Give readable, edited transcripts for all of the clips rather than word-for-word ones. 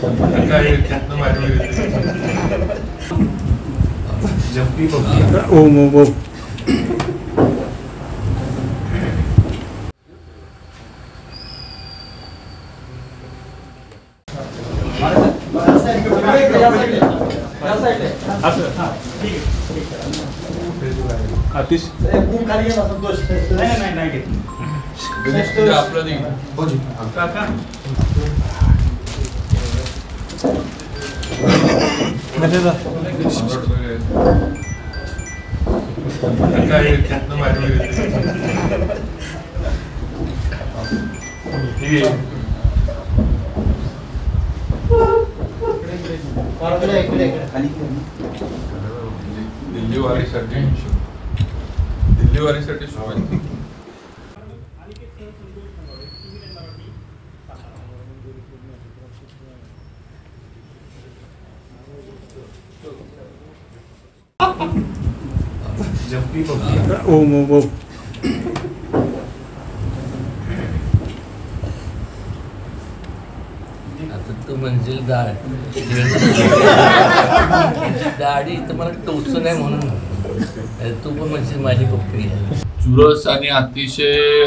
काय त्यातनं माझ्या जप्पी आतिश काय त्यातनं माझ्या दिल्लीवारीसाठी शुभेच्छा. आता तू म्हणजे दाढी तर मला टोचून आहे म्हणून तू पण म्हणजे माझी पप्पी आहे. चुरस आणि अतिशय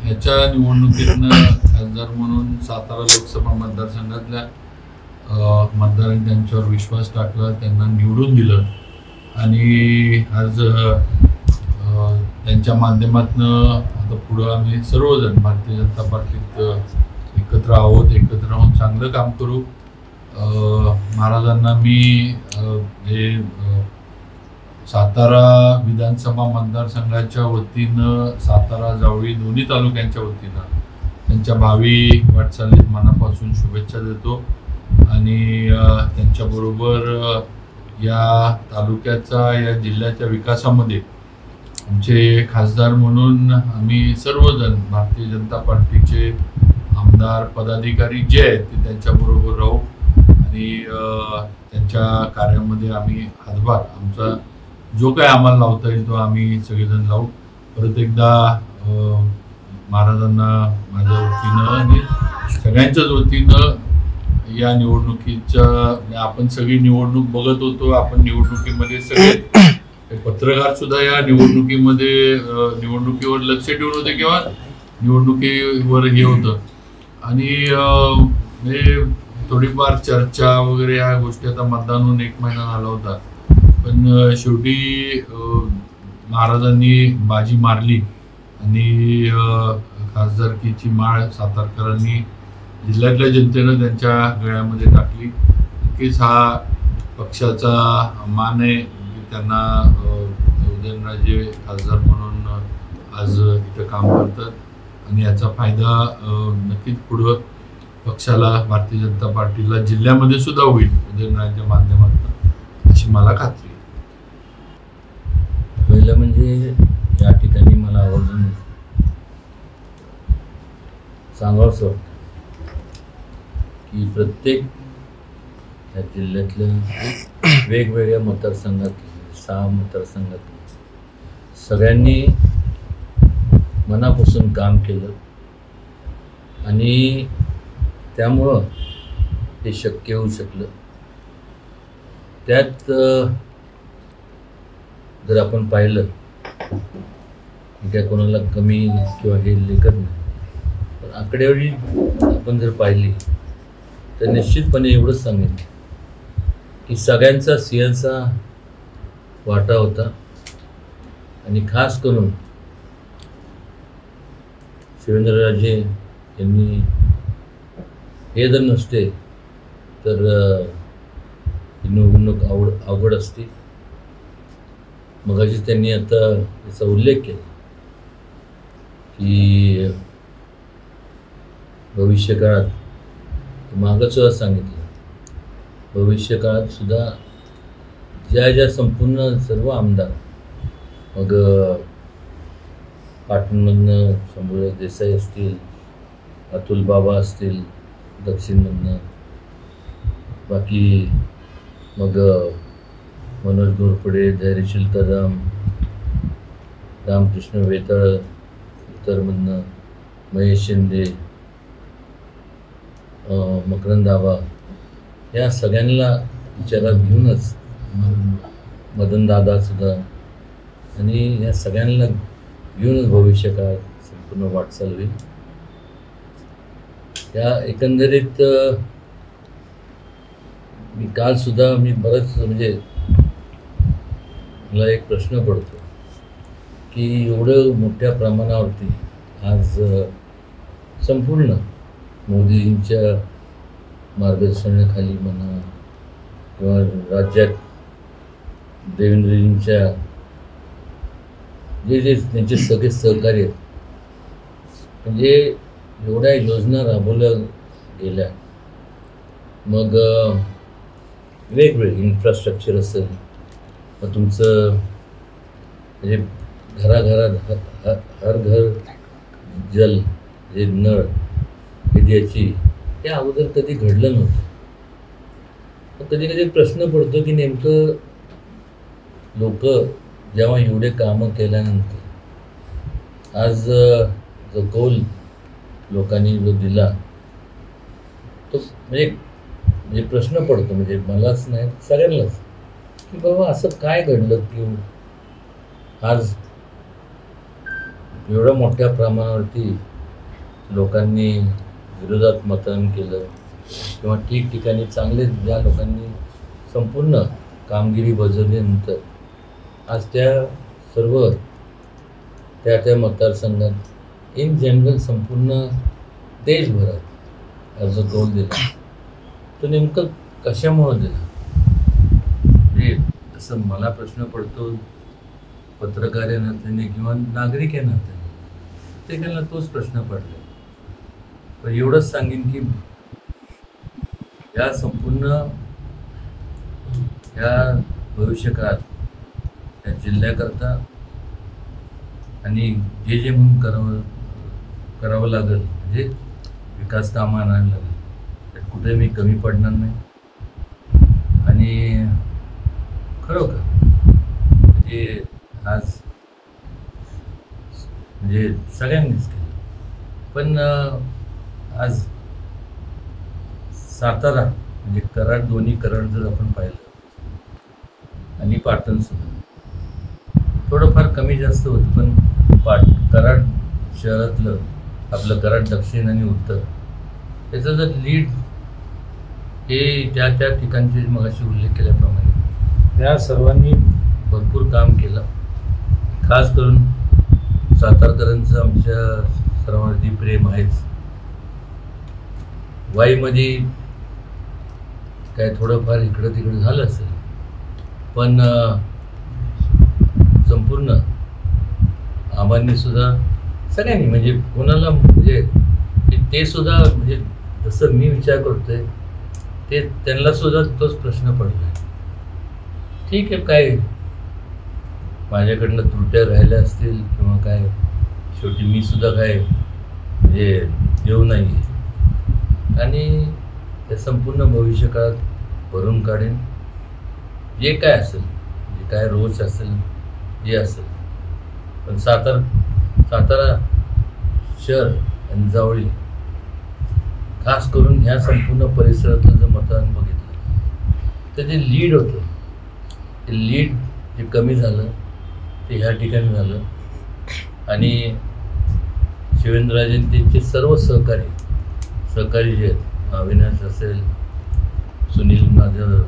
ह्याच्या निवडणुकीतनं खासदार म्हणून सातारा लोकसभा मतदारसंघातल्या मतदारांनी त्यांच्यावर विश्वास टाकला, त्यांना निवडून दिलं आणि आज त्यांच्या माध्यमातून आता पुढं आम्ही सर्वजण भारतीय जनता पार्टीत एकत्र आहोत, एकत्र राहून चांगलं काम करू. महाराजांना मी हे सातारा विधानसभा मतदारसंघाच्या वतीनं, सातारा जावळी दोन्ही तालुक्यांच्या वतीनं त्यांच्या भावी वाटचालीत मनापासून शुभेच्छा देतो आणि त्यांच्याबरोबर या तालुक्याचा, या जिल्ह्याच्या विकासामध्ये आमचे खासदार म्हणून आम्ही सर्वजण भारतीय जनता पार्टीचे आमदार पदाधिकारी जे आहेत ते त्यांच्याबरोबर राहू आणि त्यांच्या कार्यामध्ये आम्ही हातभार आमचा जो काय आम्हाला लावता येईल तो आम्ही सगळेजण लावू. परत एकदा महाराजांना माझ्या वतीनं आणि सगळ्यांच्याच वतीनं या निवडणुकीच्या, आपण सगळी निवडणूक बघत होतो, आपण निवडणुकीमध्ये सगळे पत्रकार सुद्धा या निवडणुकीवर लक्ष ठेवून होते किंवा निवडणुकीवर हे होतं आणि हे थोडीफार चर्चा वगैरे या गोष्टी आता मतदान होऊन 1 महिना झाला होता, पण शेवटी महाराजांनी बाजी मारली आणि खासदारकीची माळ सातारकरांनी, जिल्ह्यातल्या जनतेनं त्यांच्या गळ्यामध्ये टाकली. नक्कीच हा पक्षाचा मान आहे की त्यांना उदयनराजे खासदार म्हणून आज इथं काम करतात आणि याचा फायदा नक्कीच पुढं पक्षाला, भारतीय जनता पार्टीला जिल्ह्यामध्ये सुद्धा होईल उदयनराजेंच्या माध्यमातून, अशी मला खात्री आहे. पहिलं म्हणजे या ठिकाणी मला आवर्जून सांगावंसं वाटतं की प्रत्येक या जिल्ह्यातल्या वेगवेगळ्या मतदारसंघातले 6 मतदारसंघातले सगळ्यांनी मनापासून काम केलं आणि त्यामुळं ते शक्य होऊ शकलं. त्यात जर आपण पाहिलं काय कोणाला कमी किंवा हे लेखत नाही, पण आकडेवारी आपण जर पाहिली तर निश्चितपणे एवढंच सांगेन की सगळ्यांचा सिंहाचा वाटा होता आणि खास करून शिवेंद्रराजे यांनी हे जर नसते तर ही निवडणूक अवघड असते. मगाशी त्यांनी आता याचा उल्लेख केला की भविष्यकाळात, मागं सुद्धा सांगितलं, भविष्यकाळात सुद्धा ज्या संपूर्ण सर्व आमदार, मग पाटणमधनं शंभूराज देसाई असतील, अतुल बाबा असतील, दक्षिणमधनं बाकी मग मनोज घोरपडे, धैर्यशील कदम, रामकृष्ण वेताळ उत्तरमधनं, महेश शिंदे, मकरंद आबा या सगळ्यांना विचारात घेऊनच मदन दादा सुद्धा आणि या सगळ्यांना घेऊनच भविष्यकाळात संपूर्ण वाटचाल होईल. या एकंदरीत मी कालसुद्धा बरंच म्हणजे मला एक प्रश्न पडतो की एवढं मोठ्या प्रमाणावरती आज संपूर्ण मोदींच्या मार्गदर्शनाखाली म्हणा किंवा राज्यात देवेंद्रजींच्या जे त्यांचे सगळे सहकार्य आहेत, म्हणजे एवढ्या योजना राबवल्या गेल्या. मग वेगवेगळे इन्फ्रास्ट्रक्चर असेल, मग तुमचं म्हणजे घराघरात हर घर जल जे नळ विद्याची हे अगोदर कधी घडलं नव्हतं. कधी कधी प्रश्न पडतो की नेमकं लोक जेव्हा एवढे कामं केल्यानंतर आज जो कौल लोकांनी जो दिला तो म्हणजे प्रश्न पडतो, म्हणजे मलाच नाही सगळ्यांनाच, की बाबा असं काय घडलं की आज एवढ्या मोठ्या प्रमाणावरती लोकांनी विरोधात मतदान केलं किंवा ठिकठिकाणी चांगले ज्या लोकांनी संपूर्ण कामगिरी बजावल्यानंतर आज त्या सर्व त्या मतदारसंघात इन जनरल संपूर्ण देशभरात आज जो कौल दिला तो नेमकं कशामुळं दिला. म्हणजे असं मला प्रश्न पडतो पत्रकार या नात्याने किंवा नागरिक या नात्याने, प्रत्येकाला तोच प्रश्न पडला. पण एवढंच सांगेन की या संपूर्ण या भविष्यकाळात या जिल्ह्याकरता आणि जे म्हणून करावं लागेल, म्हणजे विकास कामं आणायला लागेल, त्यात कुठे मी कमी पडणार नाही. आणि खरोखर म्हणजे आज म्हणजे सगळ्यांनीच केलं, पण आज सातारा म्हणजे कराड, दोन्ही कराड जर आपण पाहिलं आणि पाटणसुद्धा थोडंफार कमी जास्त होतं, पण कराड शहरातलं आपलं कराड दक्षिण आणि उत्तर त्याचं जर लीड हे त्या ठिकाणचे मगाशी उल्लेख केल्याप्रमाणे त्या सर्वांनी भरपूर काम केलं. खास करून सातारकरांचं आमच्या सर्वांवरती प्रेम आहेच. वाईमध्ये काय थोडंफार इकडं तिकडं झालं असेल, पण संपूर्ण आबांनी सुद्धा सगळ्यांनी म्हणजे कोणाला म्हणजे ते सुद्धा म्हणजे जसं मी विचार करतोय ते त्यांना सुद्धा तोच प्रश्न पडला. ठीक आहे, काय माझ्याकडनं त्रुट्या राहिल्या असतील किंवा काय, शेवटी मी सुद्धा काय म्हणजे येऊ नाही आहे आणि त्या संपूर्ण भविष्यकाळात भरून काढेन. जे काय असेल, जे काय रोज असेल, जे असेल, पण सातारा शहर आणि जावळी खास करून ह्या संपूर्ण परिसरातलं जर मतदान बघितलं तर जे लीड होतं ते लीड जे कमी झालं ते ह्या ठिकाणी झालं. आणि शिवेंद्रराजेन त्यांचे सर्व सहकारी जे आहेत, अविनाश असेल, सुनील माझं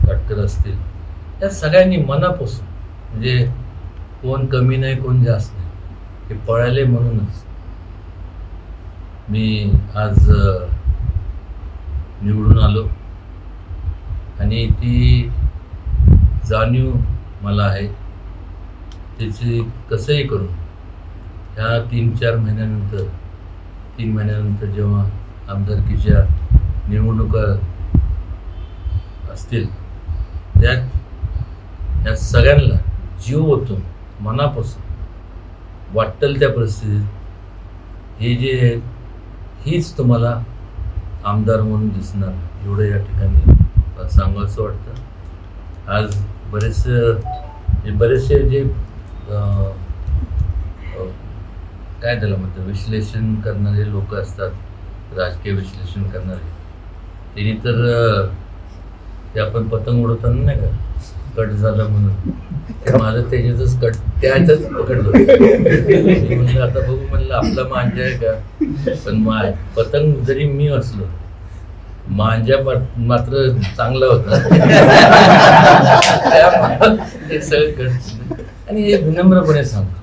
काटकर असतील, या सगळ्यांनी मनापासून म्हणजे कोण कमी नाही कोण जास्त नाही हे पळाले. म्हणूनच मी आज निवडून आलो आणि ती जाणीव मला आहे. त्याची कसंही करून ह्या 3-4 महिन्यानंतर 3 महिन्यानंतर जेव्हा आमदारकीच्या निवडणुका असतील त्यात या सगळ्यांना जीव ओतून मनापासून वाटेल त्या परिस्थितीत हे जे आहे हीच तुम्हाला आमदार म्हणून दिसणार, एवढं या ठिकाणी सांगावंसं वाटतं. आज बरेचसे जे काय त्याला म्हणतात विश्लेषण करणारे लोक असतात राजकीय विश्लेषण करणारे, त्यांनी तर ते आपण पतंग उडवताना नाही का कट झालं म्हणून ते माझं त्याच्यातच कट त्याच्याच पकडलं. मी म्हणलं आता बघू, म्हणलं आपला मांजा आहे का, पण पतंग जरी मी असलो, मांजा मात्र चांगला होता. त्यामुळे हे सगळं कट आणि हे विनम्रपणे सांगतो.